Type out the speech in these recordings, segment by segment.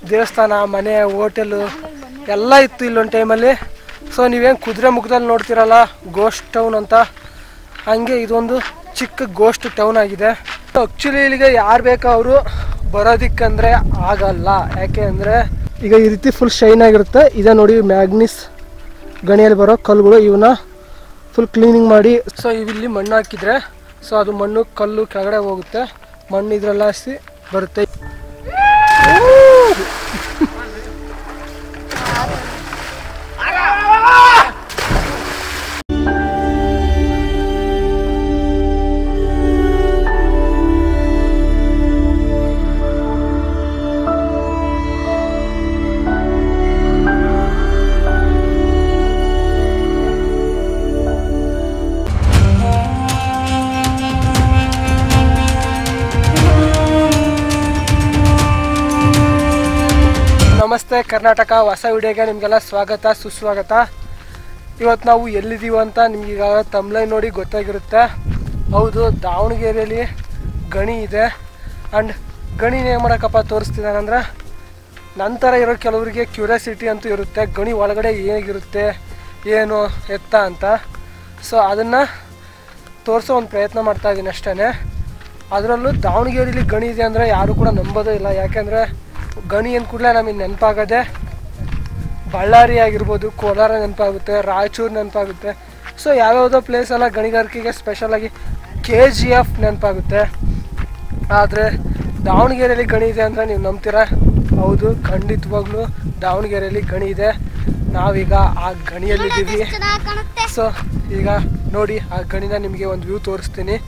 ದೇವಸ್ಥಾನ, ಮನೆ, ಹೋಟೆಲು ಎಲ್ಲ ಇತ್ತು ಇಲ್ಲೊಂದು ಟೈಮಲ್ಲಿ. ಸೊ ನೀವೇನು ಕುದುರೆ ಮುಖದಲ್ಲಿ ನೋಡ್ತಿರಲ್ಲ ಗೋಸ್ಟ್ ಟೌನ್ ಅಂತ, ಹಂಗೆ ಇದೊಂದು ಚಿಕ್ಕ ಗೋಸ್ಟ್ ಟೌನ್ ಆಗಿದೆ. ಆ್ಯಕ್ಚುಲಿ ಇಲ್ಲಿಗೆ ಯಾರು ಬೇಕೋ ಅವರು ಬರೋದಿಕ್ಕಂದರೆ ಆಗಲ್ಲ. ಯಾಕೆ ಅಂದರೆ ಈಗ ಈ ರೀತಿ ಫುಲ್ ಶೈನ್ ಆಗಿರುತ್ತೆ. ಇದೇ ನೋಡಿ ಮ್ಯಾಗ್ನೀಸ್ ಗಣಿಯಲ್ಲಿ ಬರೋ ಕಲ್ಲುಗಳು, ಇವನ್ನ ಫುಲ್ ಕ್ಲೀನಿಂಗ್ ಮಾಡಿ ಸೊ ಇವಿಲ್ಲಿ ಮಣ್ಣು ಹಾಕಿದರೆ ಸೊ ಅದು ಮಣ್ಣು ಕಲ್ಲು ಕೆಳಗಡೆ ಹೋಗುತ್ತೆ, ಮಣ್ಣು ಇದರೆಲ್ಲ ಹಾಸಿ ಬರುತ್ತೆ. ನಮಸ್ತೆ ಕರ್ನಾಟಕ, ಹೊಸ ವಿಡಿಯೋಗೆ ನಿಮಗೆಲ್ಲ ಸ್ವಾಗತ ಸುಸ್ವಾಗತ. ಇವತ್ತು ನಾವು ಎಲ್ಲಿದ್ದೀವಿ ಅಂತ ನಿಮ್ಗೀಗ ತಮ್ಲೈನ್ ನೋಡಿ ಗೊತ್ತಾಗಿರುತ್ತೆ. ಹೌದು, ದಾವಣಗೆರೆಯಲ್ಲಿ ಗಣಿ ಇದೆ. ಆ್ಯಂಡ್ ಗಣಿನ ಏನು ಮಾಡೋಕ್ಕಪ್ಪ ತೋರಿಸ್ತಿದ್ದಾನಂದ್ರೆ, ನಂತರ ಇರೋ ಕೆಲವರಿಗೆ ಕ್ಯೂರಿಯಾಸಿಟಿ ಅಂತೂ ಇರುತ್ತೆ, ಗಣಿ ಒಳಗಡೆ ಹೇಗಿರುತ್ತೆ ಏನು ಎತ್ತ ಅಂತ. ಸೊ ಅದನ್ನು ತೋರಿಸೋ ಒಂದು ಪ್ರಯತ್ನ ಮಾಡ್ತಾಯಿದ್ದೀನಿ ಅಷ್ಟೇ. ಅದರಲ್ಲೂ ದಾವಣಗೆರೆಯಲ್ಲಿ ಗಣಿ ಇದೆ ಅಂದರೆ ಯಾರೂ ಕೂಡ ನಂಬೋದೇ ಇಲ್ಲ. ಯಾಕೆಂದರೆ ಗಣಿ ಅಂದ ಕೂಡಲೇ ನಮಗೆ ನೆನಪಾಗದೆ ಬಳ್ಳಾರಿ ಆಗಿರ್ಬೋದು, ಕೋಲಾರ ನೆನಪಾಗುತ್ತೆ, ರಾಯಚೂರು ನೆನಪಾಗುತ್ತೆ. ಸೊ ಯಾವ್ಯಾವುದೋ ಪ್ಲೇಸೆಲ್ಲ ಗಣಿಗಾರಿಕೆಗೆ ಸ್ಪೆಷಲಾಗಿ KGF ನೆನಪಾಗುತ್ತೆ. ಆದರೆ ದಾವಣಗೆರೆಯಲ್ಲಿ ಗಣಿ ಇದೆ ಅಂದರೆ ನೀವು ನಂಬ್ತೀರಾ? ಹೌದು, ಖಂಡಿತವಾಗ್ಲೂ ದಾವಣಗೆರೆಯಲ್ಲಿ ಗಣಿ ಇದೆ. ನಾವೀಗ ಆ ಗಣಿಯಲ್ಲಿದ್ದೀವಿ. ಸೊ ಈಗ ನೋಡಿ ಆ ಗಣಿನ ನಿಮಗೆ ಒಂದು ವ್ಯೂ ತೋರಿಸ್ತೀನಿ.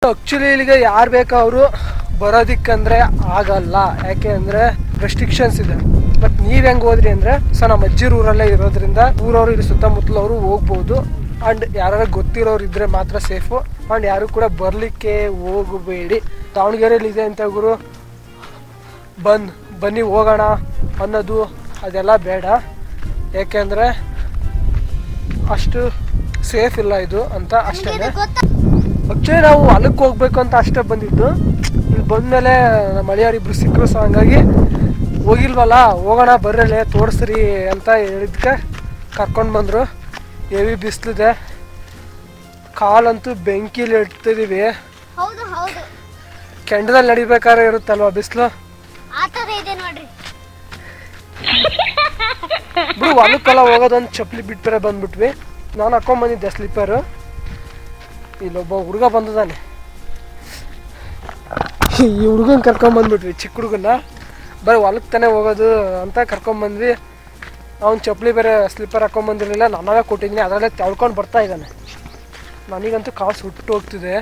ಆ್ಯಕ್ಚುಲಿ ಇಲ್ಲಿಗೆ ಯಾರು ಬೇಕೋ ಅವರು ಬರೋದಿಕ್ಕಂದರೆ ಆಗಲ್ಲ. ಯಾಕೆ ಅಂದರೆ ರೆಸ್ಟ್ರಿಕ್ಷನ್ಸ್ ಇದೆ. ಬಟ್ ನೀವು ಹೆಂಗೆ ಹೋದ್ರಿ ಅಂದರೆ, ಸೊ ನಮ್ಮ ಅಜ್ಜಿರ ಊರಲ್ಲೇ ಇರೋದ್ರಿಂದ ಊರವರು ಇಲ್ಲಿ ಸುತ್ತಮುತ್ತಲವರು ಹೋಗ್ಬೋದು. ಆ್ಯಂಡ್ ಯಾರು ಗೊತ್ತಿರೋರು ಇದ್ದರೆ ಮಾತ್ರ ಸೇಫು. ಆ್ಯಂಡ್ ಯಾರು ಕೂಡ ಬರಲಿಕ್ಕೆ ಹೋಗಬೇಡಿ. ದಾವಣಗೆರೆಯಲ್ಲಿ ಇದೆ ಅಂತ ಗುರು ಬನ್ನಿ ಹೋಗೋಣ ಅನ್ನೋದು ಅದೆಲ್ಲ ಬೇಡ. ಯಾಕೆಂದರೆ ಅಷ್ಟು ಸೇಫ್ ಇಲ್ಲ ಇದು ಅಂತ ಅಷ್ಟೇ. ಆ್ಯಕ್ಚುಲಿ ನಾವು ಹೊಲಕ್ಕೆ ಹೋಗ್ಬೇಕು ಅಂತ ಅಷ್ಟೇ ಬಂದಿದ್ದು. ಇಲ್ಲಿ ಬಂದಮೇಲೆ ನಮ್ಮ ಮಳೆಯವರಿಬ್ರು ಸಿಕ್ಕರು. ಸೊ ಹಂಗಾಗಿ ಹೋಗಿಲ್ವಲ್ಲ, ಹೋಗೋಣ ಬರ್ರಲ್ಲೇ ತೋರಿಸ್ರಿ ಅಂತ ಹೇಳಿದ್ಕೆ ಕರ್ಕೊಂಡು ಬಂದರು. ಹೆವಿ ಬಿಸಿಲಿದೆ, ಕಾಲಂತೂ ಬೆಂಕಿಲಿ ಇಡ್ತಿದ್ದೀವಿ. ಕೆಂಡದಲ್ಲಿ ನಡಿಬೇಕಾದ್ರೆ ಇರುತ್ತಲ್ವ ಬಿಸಿಲು, ಬಿಡು. ಹೊಲಕ್ಕೆಲ್ಲ ಹೋಗೋದೊಂದು ಚಪ್ಪಲಿ ಬಿಟ್ಬೇರೆ ಬಂದ್ಬಿಟ್ವಿ. ನಾನು ಹಾಕೊಂಡ್ಬಂದಿದ್ದೆ ಸ್ಲಿಪ್ಪರು. ಇಲ್ಲೊಬ್ಬ ಹುಡುಗ ಬಂದಿದ್ದಾನೆ, ಈ ಹುಡುಗನ ಕರ್ಕೊಂಬಂದ್ಬಿಟ್ವಿ, ಚಿಕ್ಕ ಹುಡುಗನ. ಬರೀ ಹೊಲಕ್ಕೆ ತಾನೇ ಹೋಗೋದು ಅಂತ ಕರ್ಕೊಂಬಂದ್ವಿ. ಅವ್ನು ಚಪ್ಪಲಿ ಬೇರೆ ಸ್ಲಿಪ್ಪರ್ ಹಾಕೊಂಬಂದಿರಲಿಲ್ಲ, ನಾನಾಗ ಕೊಟ್ಟಿದ್ದೀನಿ. ಅದರಲ್ಲೇ ತಳ್ಕೊಂಡು ಬರ್ತಾ ಇದ್ದಾನೆ. ನನಗಂತೂ ಕಾಲು ಸುಟ್ಟು ಹೋಗ್ತಿದೆ.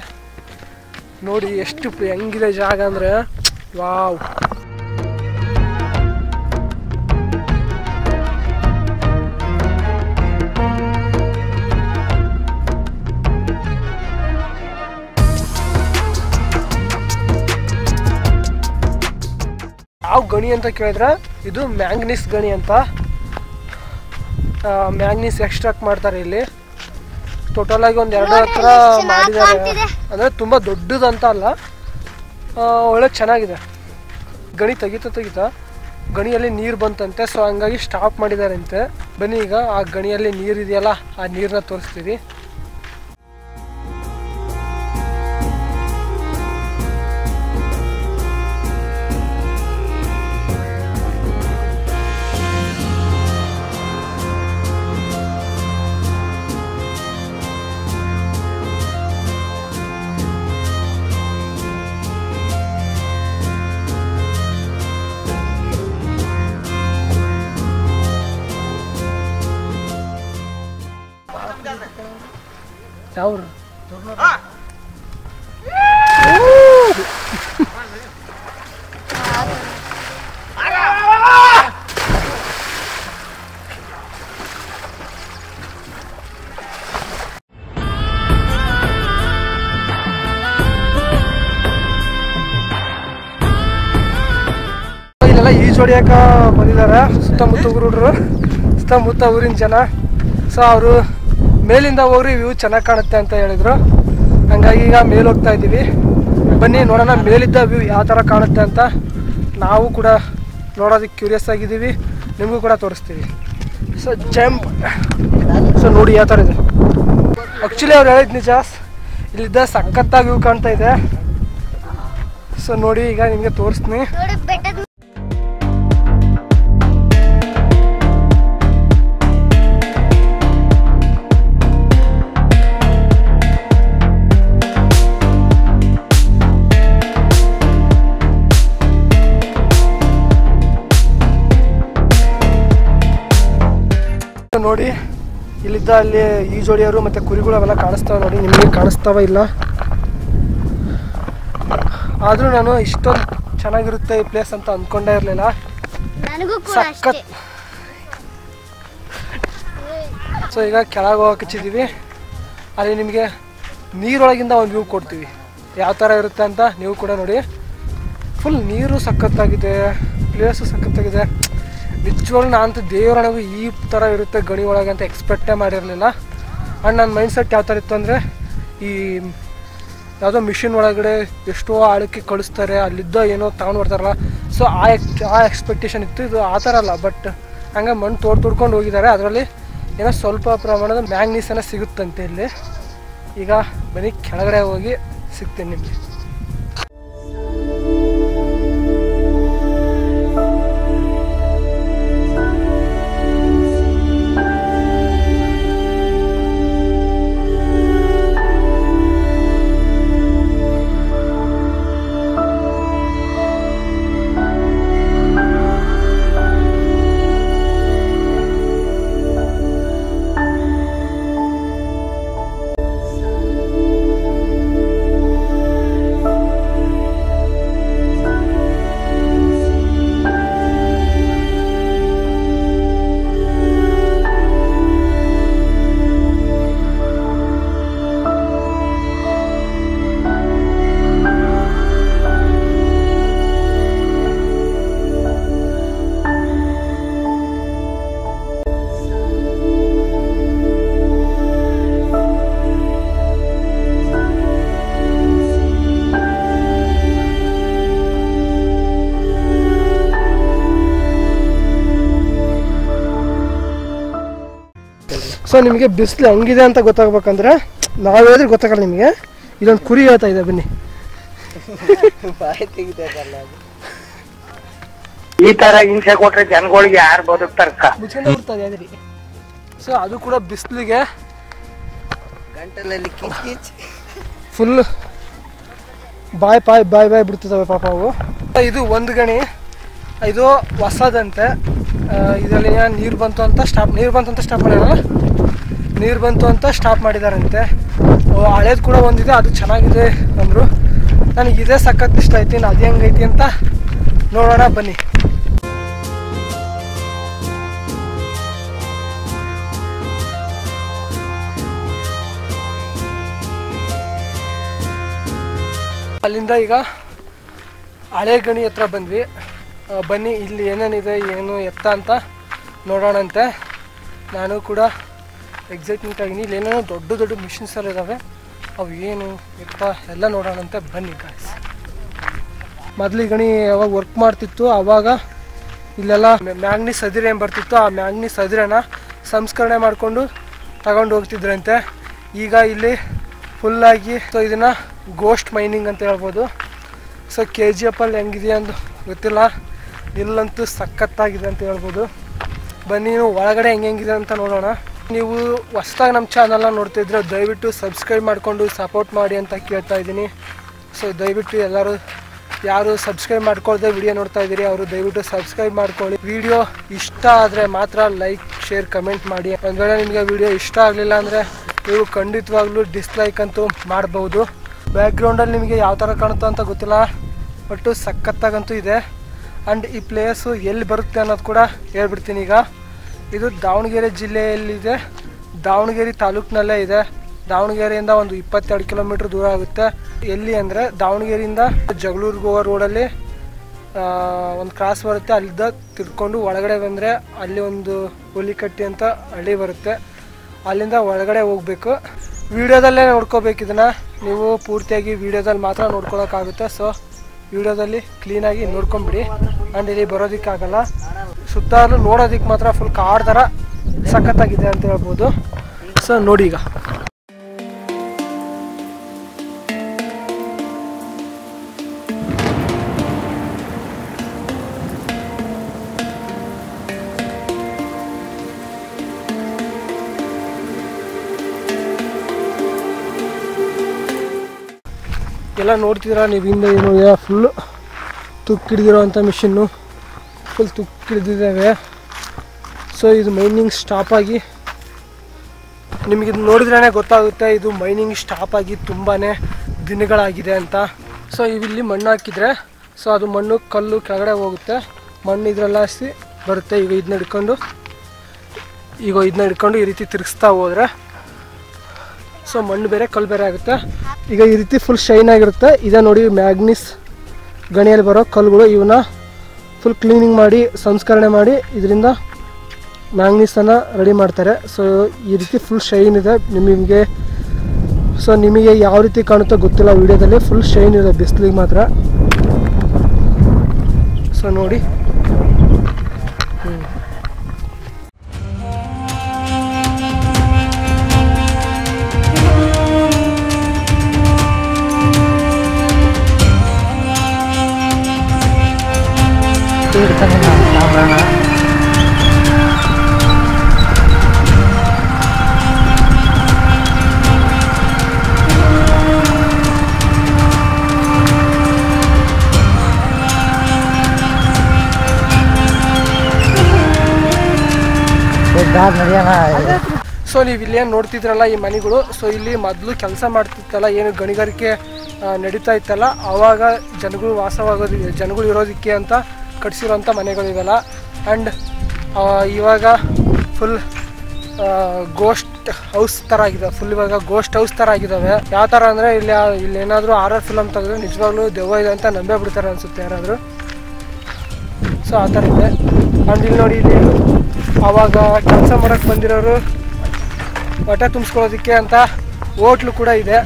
ನೋಡಿ ಎಷ್ಟು ಹೆಂಗಿದೆ ಜಾಗ ಅಂದರೆ, ವಾವ್. ಯಾವ ಗಣಿ ಅಂತ ಕೇಳಿದ್ರೆ ಇದು ಮ್ಯಾಂಗ್ನೀಸ್ ಗಣಿ ಅಂತ. ಮ್ಯಾಂಗ್ನೀಸ್ ಎಕ್ಸ್ಟ್ರಾಕ್ಟ್ ಮಾಡ್ತಾರೆ ಇಲ್ಲಿ. ಟೋಟಲಾಗಿ ಒಂದು 2 ಹತ್ರ ಮಾಡಿದ್ದಾರೆ. ಅಂದರೆ ತುಂಬ ದೊಡ್ಡದಂತ ಅಲ್ಲ, ಒಳ್ಳೆ ಚೆನ್ನಾಗಿದೆ. ಗಣಿ ತೆಗಿತಾ ಗಣಿಯಲ್ಲಿ ನೀರು ಬಂತಂತೆ. ಸೊ ಹಂಗಾಗಿ ಸ್ಟಾಪ್ ಮಾಡಿದಾರಂತೆ. ಬನ್ನಿ ಈಗ ಆ ಗಣಿಯಲ್ಲಿ ನೀರು ಇದೆಯಲ್ಲ, ಆ ನೀರನ್ನ ತೋರಿಸ್ತೀವಿ. ಯಾವ್ರು ಇಲ್ಲೆಲ್ಲ ಈಜು ಹೊಡಿಯೋಕೆ ಬಂದಿದ್ದಾರೆ ಸುತ್ತಮುತ್ತ ಹುಡುಗರು, ಸುತ್ತಮುತ್ತ ಊರಿನ ಜನ. ಸೊ ಅವರು ಮೇಲಿಂದ ಹೋಗ್ರಿ ವ್ಯೂ ಚೆನ್ನಾಗಿ ಕಾಣುತ್ತೆ ಅಂತ ಹೇಳಿದ್ರು. ಹಂಗಾಗಿ ಈಗ ಮೇಲೆ ಹೋಗ್ತಾ ಇದ್ದೀವಿ. ಬನ್ನಿ ನೋಡೋಣ ಮೇಲಿದ್ದ ವ್ಯೂ ಯಾವ ಥರ ಕಾಣುತ್ತೆ ಅಂತ. ನಾವು ಕೂಡ ನೋಡೋದಕ್ಕೆ ಕ್ಯೂರಿಯಸ್ ಆಗಿದ್ದೀವಿ, ನಿಮಗೂ ಕೂಡ ತೋರಿಸ್ತೀವಿ. So jump. ಸೊ ನೋಡಿ ಯಾವ ಥರ ಇದೆ. ಆ್ಯಕ್ಚುಲಿ ಅವ್ರು ಹೇಳಿದ್ ನಿಜ, ಇಲ್ಲಿದ್ದ ಸಖತ್ತಾಗಿ ವ್ಯೂ ಕಾಣ್ತಾ ಇದೆ. ಸೊ ನೋಡಿ ಈಗ ನಿಮಗೆ ತೋರಿಸ್ತೀನಿ. ನೋಡಿ ಇಲ್ಲಿದ್ದ ಅಲ್ಲಿ ಈಜೋಡಿಯವರು ಮತ್ತು ಕುರಿಗಳು ಅವೆಲ್ಲ ಕಾಣಿಸ್ತಾವೆ. ನೋಡಿ ನಿಮಗೆ ಕಾಣಿಸ್ತಾವ ಇಲ್ಲ, ಆದರೂ ನಾನು ಇಷ್ಟೊಂದು ಚೆನ್ನಾಗಿರುತ್ತೆ ಈ ಪ್ಲೇಸ್ ಅಂತ ಅಂದ್ಕೊಂಡೇ ಇರಲಿಲ್ಲ. ಸಖತ್. ಸೊ ಈಗ ಕೆಳಗೆ ಹೋಗಕ್ಕೆ ಹಚ್ಚಿದ್ದೀವಿ. ಅಲ್ಲಿ ನಿಮಗೆ ನೀರೊಳಗಿಂದ ಒಂದು ವ್ಯೂ ಕೊಡ್ತೀವಿ ಯಾವ ಥರ ಇರುತ್ತೆ ಅಂತ. ನೀವು ಕೂಡ ನೋಡಿ. ಫುಲ್ ನೀರು ಸಖತ್ತಾಗಿದೆ, ಪ್ಲೇಸು ಸಖತ್ತಾಗಿದೆ. ನಿಜವಾಗ್ಲೂ ನಾನಂತೂ ದೇವರಣೆಗೂ ಈ ಥರ ಇರುತ್ತೆ ಗಣಿ ಒಳಗೆ ಅಂತ ಎಕ್ಸ್ಪೆಕ್ಟೇ ಮಾಡಿರಲಿಲ್ಲ. ಆ್ಯಂಡ್ ನನ್ನ ಮೈಂಡ್ಸೆಟ್ ಯಾವ ಥರ ಇತ್ತು ಅಂದರೆ, ಈ ಯಾವುದೋ ಮಿಷಿನ್ ಒಳಗಡೆ ಎಷ್ಟೋ ಆಳಕ್ಕೆ ಕಳಿಸ್ತಾರೆ, ಅಲ್ಲಿದ್ದ ಏನೋ ತಗೊಂಡು ಬರ್ತಾರಲ್ಲ. ಸೊ ಆ ಎಕ್ಸ್ಪೆಕ್ಟೇಷನ್ ಇತ್ತು. ಇದು ಆ ಥರ ಅಲ್ಲ, ಬಟ್ ಹಂಗೆ ಮಣ್ಣು ತೋಡ್ಕೊಂಡು ಹೋಗಿದ್ದಾರೆ. ಅದರಲ್ಲಿ ಏನೋ ಸ್ವಲ್ಪ ಪ್ರಮಾಣದ ಮ್ಯಾಂಗ್ನೀಸ್ ಏನೋ ಸಿಗುತ್ತಂತೆ ಇಲ್ಲಿ. ಈಗ ಬನ್ನಿ ಕೆಳಗಡೆ ಹೋಗಿ ಸಿಗ್ತೀನಿ ನಿಮಗೆ. ಸೊ ನಿಮಗೆ ಬಿಸಿಲು ಹೆಂಗಿದೆ ಅಂತ ಗೊತ್ತಾಗ್ಬೇಕಂದ್ರೆ ನಾವು ಹೇಳಿದ್ರೆ ಗೊತ್ತಾಗಲ್ಲ ನಿಮಗೆ. ಇದೊಂದು ಕುರಿ ಹೇಳ್ತಾ ಇದೆ, ಬನ್ನಿ. ಈ ತರ ಹಿಂಸೆ ಕೊಟ್ರೆ ಜನಗಳಿಗೆ ಯಾರು ಬದುಕ್ತಾರ? ಮುಚ್ಕೊಂಡು ಬಿಡ್ತದೆ ಅದ್ರಿ. ಸೊ ಅದು ಕೂಡ ಬಿಸಿಲಿಗೆ ಗಂಟಲಲ್ಲಿ ಫುಲ್ ಬಾಯ್ ಬಿಡ್ತಿದ್ದಾವೆ ಪಾಪ ಅವು. ಇದು ಒಂದು ಗಣಿ, ಇದು ಹೊಸದಂತೆ. ಇದರಲ್ಲಿ ನೀರು ಬಂತು ಅಂತ ಸ್ಟಾಪ್ ಮಾಡಿದಾರಂತೆ. ಹಳೇದು ಕೂಡ ಒಂದಿದೆ, ಅದು ಚೆನ್ನಾಗಿದೆ ಅಂದರು. ನನಗೆ ಇದೇ ಸಖತ್ ಇಷ್ಟ ಐತಿ. ಅದು ಹೆಂಗೈತಿ ಅಂತ ನೋಡೋಣ ಬನ್ನಿ. ಅಲ್ಲಿಂದ ಈಗ ಹಳೆ ಗಣಿ ಹತ್ರ ಬಂದ್ವಿ. ಬನ್ನಿ ಇಲ್ಲಿ ಏನೇನಿದೆ ಏನು ಎತ್ತ ಅಂತ ನೋಡೋಣಂತೆ. ನಾನು ಕೂಡ ಎಕ್ಸೈಟ್ಮೆಂಟ್ ಆಗಿನಿ. ಇಲ್ಲಿ ಏನೇನೋ ದೊಡ್ಡ ಮಿಷಿನ್ಸ್ ಎಲ್ಲ ಇದ್ದಾವೆ, ಅವು ಏನು ಎತ್ತ ಎಲ್ಲ ನೋಡೋಣಂತೆ. ಬನ್ನಿ ಗಾಯ್ಸ್. ಮೊದಲು ಗಣಿ ಯಾವಾಗ ವರ್ಕ್ ಮಾಡ್ತಿತ್ತು ಆವಾಗ ಇಲ್ಲೆಲ್ಲ ಮ್ಯಾಂಗ್ನೀಸ್ ಅದಿರೆ ಏನು ಬರ್ತಿತ್ತು, ಆ ಮ್ಯಾಂಗ್ನೀಸ್ ಅದಿರೆನ ಸಂಸ್ಕರಣೆ ಮಾಡಿಕೊಂಡು ತಗೊಂಡು ಹೋಗ್ತಿದ್ರಂತೆ. ಈಗ ಇಲ್ಲಿ ಫುಲ್ಲಾಗಿ ಸೊ ಇದನ್ನು ಗೋಸ್ಟ್ ಮೈನಿಂಗ್ ಅಂತ ಹೇಳ್ಬೋದು. ಸೊ KGF ಅಲ್ಲಿ ಹೆಂಗಿದೆ ಅಂತ ಗೊತ್ತಿಲ್ಲ, ಇಲ್ಲಂತೂ ಸಖತ್ತಾಗಿದೆ ಅಂತ ಹೇಳ್ಬೋದು. ಬನ್ನಿ ನೀವು ಒಳಗಡೆ ಹೆಂಗಿದೆ ಅಂತ ನೋಡೋಣ. ನೀವು ಹೊಸ್ದಾಗಿ ನಮ್ಮ ಚಾನಲ್ನ ನೋಡ್ತಿದ್ರೆ ದಯವಿಟ್ಟು ಸಬ್ಸ್ಕ್ರೈಬ್ ಮಾಡಿಕೊಂಡು ಸಪೋರ್ಟ್ ಮಾಡಿ ಅಂತ ಕೇಳ್ತಾ ಇದ್ದೀನಿ. ಸೊ ದಯವಿಟ್ಟು ಎಲ್ಲರೂ ಯಾರು ಸಬ್ಸ್ಕ್ರೈಬ್ ಮಾಡ್ಕೊಳ್ಳದೆ ವಿಡಿಯೋ ನೋಡ್ತಾ ಇದ್ದೀರಿ ಅವರು ದಯವಿಟ್ಟು ಸಬ್ಸ್ಕ್ರೈಬ್ ಮಾಡ್ಕೊಳ್ಳಿ. ವಿಡಿಯೋ ಇಷ್ಟ ಆದರೆ ಮಾತ್ರ ಲೈಕ್ ಶೇರ್ ಕಮೆಂಟ್ ಮಾಡಿ. ಒಂದು ವೇಳೆ ನಿಮಗೆ ವಿಡಿಯೋ ಇಷ್ಟ ಆಗಲಿಲ್ಲ ಅಂದರೆ ನೀವು ಖಂಡಿತವಾಗ್ಲೂ ಡಿಸ್ಲೈಕ್ ಅಂತೂ ಮಾಡ್ಬೋದು. ಬ್ಯಾಕ್ಗ್ರೌಂಡಲ್ಲಿ ನಿಮಗೆ ಯಾವ ಥರ ಕಾಣುತ್ತೋ ಅಂತ ಗೊತ್ತಿಲ್ಲ, ಬಟ್ಟು ಸಖತ್ತಾಗಂತೂ ಇದೆ. ಆ್ಯಂಡ್ ಈ ಪ್ಲೇಸು ಎಲ್ಲಿ ಬರುತ್ತೆ ಅನ್ನೋದು ಕೂಡ ಹೇಳ್ಬಿಡ್ತೀನಿ. ಈಗ ಇದು ದಾವಣಗೆರೆ ಜಿಲ್ಲೆಯಲ್ಲಿದೆ, ದಾವಣಗೆರೆ ತಾಲೂಕಿನಲ್ಲೇ ಇದೆ. ದಾವಣಗೆರೆಯಿಂದ ಒಂದು 22 ಕಿಲೋಮೀಟ್ರ್ ದೂರ ಆಗುತ್ತೆ. ಎಲ್ಲಿ ಅಂದರೆ ದಾವಣಗೆರೆಯಿಂದ ಜಗಳೂರಿಗೆ ಹೋಗೋ ರೋಡಲ್ಲಿ ಒಂದು ಕ್ರಾಸ್ ಬರುತ್ತೆ, ಅಲ್ಲಿದ್ದ ತಿರ್ಕೊಂಡು ಒಳಗಡೆ ಬಂದರೆ ಅಲ್ಲಿ ಒಂದು ಹುಲಿಕಟ್ಟಿ ಅಂತ ಹಳ್ಳಿ ಬರುತ್ತೆ, ಅಲ್ಲಿಂದ ಒಳಗಡೆ ಹೋಗಬೇಕು. ವಿಡಿಯೋದಲ್ಲೇ ನೋಡ್ಕೋಬೇಕು ಇದನ್ನು, ನೀವು ಪೂರ್ತಿಯಾಗಿ ವಿಡಿಯೋದಲ್ಲಿ ಮಾತ್ರ ನೋಡ್ಕೊಳಕ್ಕಾಗುತ್ತೆ. ಸೊ ವಿಡಿಯೋದಲ್ಲಿ ಕ್ಲೀನಾಗಿ ನೋಡ್ಕೊಂಬಿಡಿ. ಆ್ಯಂಡ್ ಇಲ್ಲಿ ಬರೋದಕ್ಕಾಗಲ್ಲ, ಸುತ್ತಾರು ನೋಡೋದಕ್ಕೆ ಮಾತ್ರ ಫುಲ್ ಕಾಡು ಥರ ಸಖತ್ತಾಗಿದೆ ಅಂತ ಹೇಳ್ಬೋದು. ಸೊ ನೋಡಿ ಈಗ ಎಲ್ಲ ನೋಡ್ತಿದ್ದೀರಾ ನೀವು, ಹಿಂದೆ ಏನು ಫುಲ್ಲು ತುಕ್ಕಿಡಿದಿರೋವಂಥ ಮಿಷಿನ್ನು ಫುಲ್ ತುಕ್ಕಿಡಿದಿದ್ದಾವೆ. ಸೊ ಇದು ಮೈನಿಂಗ್ ಸ್ಟಾಪ್ ಆಗಿ, ನಿಮಗೆ ಇದು ನೋಡಿದ್ರೇ ಗೊತ್ತಾಗುತ್ತೆ ಇದು ಮೈನಿಂಗ್ ಸ್ಟಾಪ್ ಆಗಿ ತುಂಬಾ ದಿನಗಳಾಗಿದೆ ಅಂತ. ಸೊ ಇಲ್ಲಿ ಮಣ್ಣು ಹಾಕಿದರೆ ಸೊ ಅದು ಮಣ್ಣು ಕಲ್ಲು ಕೆಳಗಡೆ ಹೋಗುತ್ತೆ, ಮಣ್ಣು ಇದರಲ್ಲಾಸಿ ಬರುತ್ತೆ. ಈಗ ಇದನ್ನ ಹಿಡ್ಕೊಂಡು ಈ ರೀತಿ ತಿರುಗಿಸ್ತಾ ಹೋದರೆ ಸೊ ಮಣ್ಣು ಬೇರೆ ಕಲ್ಲು ಬೇರೆ ಆಗುತ್ತೆ. ಈಗ ಈ ರೀತಿ ಫುಲ್ ಶೈನ್ ಆಗಿರುತ್ತೆ. ಇದೇ ನೋಡಿ ಮ್ಯಾಗ್ನೀಸ್ ಗಣಿಯಲ್ಲಿ ಬರೋ ಕಲ್ಲುಗಳು, ಇವನ್ನ ಫುಲ್ ಕ್ಲೀನಿಂಗ್ ಮಾಡಿ ಸಂಸ್ಕರಣೆ ಮಾಡಿ ಇದರಿಂದ ಮ್ಯಾಗ್ನೀಸನ್ನು ರೆಡಿ ಮಾಡ್ತಾರೆ. ಸೊ ಈ ರೀತಿ ಫುಲ್ ಶೈನ್ ಇದೆ ನಿಮಗೆ. ಸೊ ನಿಮಗೆ ಯಾವ ರೀತಿ ಕಾಣುತ್ತೋ ಗೊತ್ತಿಲ್ಲ, ವಿಡಿಯೋದಲ್ಲಿ ಫುಲ್ ಶೈನ್ ಇದೆ ಬಿಸಿಲಿಗೆ ಮಾತ್ರ. ಸೊ ನೋಡಿ ಸೊ ನೀವು ಇಲ್ಲೇನು ನೋಡ್ತಿದ್ರಲ್ಲ ಈ ಮನೆಗಳು, ಸೊ ಇಲ್ಲಿ ಮೊದಲು ಕೆಲಸ ಮಾಡ್ತಿತ್ತಲ್ಲ, ಏನು ಗಣಿಗಾರಿಕೆ ನಡೀತಾ ಇತ್ತಲ್ಲ, ಆವಾಗ ಜನಗಳು ಇರೋದಕ್ಕೆ ಅಂತ ಕಟ್ಸಿರೋಂಥ ಮನೆಗಳಿವೆಲ್ಲ. ಆ್ಯಂಡ್ ಇವಾಗ ಫುಲ್ ಗೋಸ್ಟ್ ಹೌಸ್ ಥರ ಆಗಿದೆ, ಫುಲ್ ಇವಾಗ ಗೋಸ್ಟ್ ಹೌಸ್ ಥರ ಆಗಿದ್ದಾವೆ. ಯಾವ ಥರ ಅಂದರೆ ಇಲ್ಲಿ ಏನಾದರೂ ಹಾರರ್ ಫಿಲಮ್ ತೆಗೆದ್ರೆ ನಿಜವಾಗ್ಲೂ ದೆವ್ವ ಇದೆ ಅಂತ ನಂಬೇ ಬಿಡ್ತಾರೆ ಅನಿಸುತ್ತೆ ಯಾರಾದರೂ. ಸೊ ಆ ಥರ ಇದೆ. ಆ್ಯಂಡ್ ಇಲ್ಲಿ ನೋಡಿ, ಇಲ್ಲಿ ಆವಾಗ ಕೆಲಸ ಮಾಡೋಕ್ಕೆ ಬಂದಿರೋರು ಹೊಟ್ಟೆ ತುಂಬಿಸ್ಕೊಳ್ಳೋದಕ್ಕೆ ಅಂತ ಹೋಟ್ಲು ಕೂಡ ಇದೆ.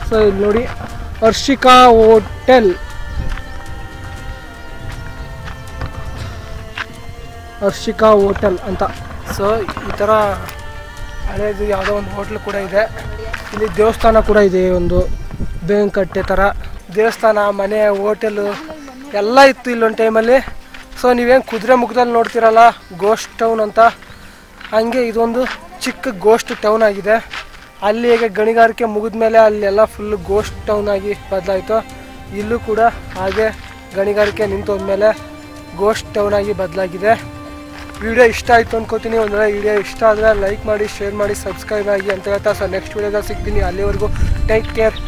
ಸೊ ಇಲ್ಲಿ ನೋಡಿ ಹರ್ಷಿಕಾ ಹೋಟೆಲ್ ಅಂತ. ಸೊ ಈ ಥರ ಹಳೇದು ಯಾವುದೋ ಒಂದು ಹೋಟ್ಲು ಕೂಡ ಇದೆ. ಇಲ್ಲಿ ದೇವಸ್ಥಾನ ಕೂಡ ಇದೆ, ಒಂದು ಬೇಂಕಟ್ಟೆ ಥರ ದೇವಸ್ಥಾನ, ಮನೆ, ಹೋಟೆಲು ಎಲ್ಲ ಇತ್ತು ಇಲ್ಲೊಂದು ಟೈಮಲ್ಲಿ. ಸೊ ನೀವೇನು ಕುದುರೆ ಮುಖದಲ್ಲಿ ನೋಡ್ತಿರಲ್ಲ ಗೋಸ್ಟ್ ಟೌನ್ ಅಂತ, ಹಾಗೆ ಇದೊಂದು ಚಿಕ್ಕ ಗೋಸ್ಟ್ ಟೌನ್ ಆಗಿದೆ. ಅಲ್ಲಿ ಹೇಗೆ ಗಣಿಗಾರಿಕೆ ಮುಗಿದ ಮೇಲೆ ಅಲ್ಲೆಲ್ಲ ಫುಲ್ಲು ಗೋಸ್ಟ್ ಟೌನ್ ಆಗಿ ಬದಲಾಯಿತು, ಇಲ್ಲೂ ಕೂಡ ಹಾಗೆ ಗಣಿಗಾರಿಕೆ ನಿಂತೋದ್ಮೇಲೆ ಗೋಸ್ಟ್ ಟೌನ್ ಆಗಿ ಬದಲಾಗಿದೆ. ವಿಡಿಯೋ ಇಷ್ಟ ಆಯಿತು ಅಂದ್ಕೋತೀನಿ. ಒಂದು ವೇಳೆ ವಿಡಿಯೋ ಇಷ್ಟ ಆದರೆ ಲೈಕ್ ಮಾಡಿ, ಶೇರ್ ಮಾಡಿ, ಸಬ್ಸ್ಕ್ರೈಬ್ ಆಗಿ ಅಂತ ಹೇಳ್ತಾ ಸೊ ನೆಕ್ಸ್ಟ್ ವಿಡಿಯೋದಲ್ಲಿ ಸಿಗ್ತೀನಿ. ಅಲ್ಲಿವರೆಗೂ ಟೇಕ್ ಕೇರ್.